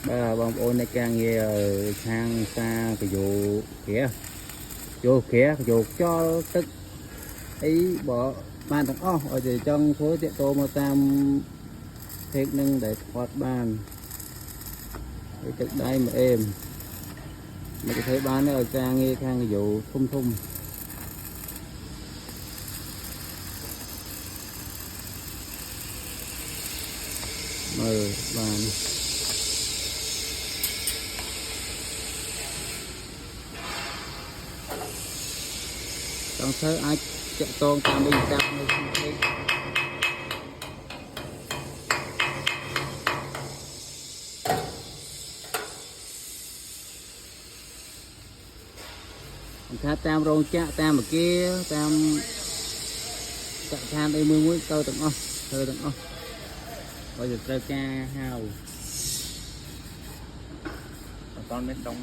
bà bông ôn này càng nghe ở sang xa cái vô kia vô cho tức ấy bỏ bàn thằng ở thì trong số tiện tô mà tam thế nâng để thoát bàn để tức đây mà êm mà cái thấy bán ở trang nghe khang cái vụ thum thum mờ bàn trong sớ ai chạy tôn tam bình tam này không thấy khá tam rong chạ tam ở kia tam chạy than đây mưa muối câu tận o bây giờ treo ca hào con bên đông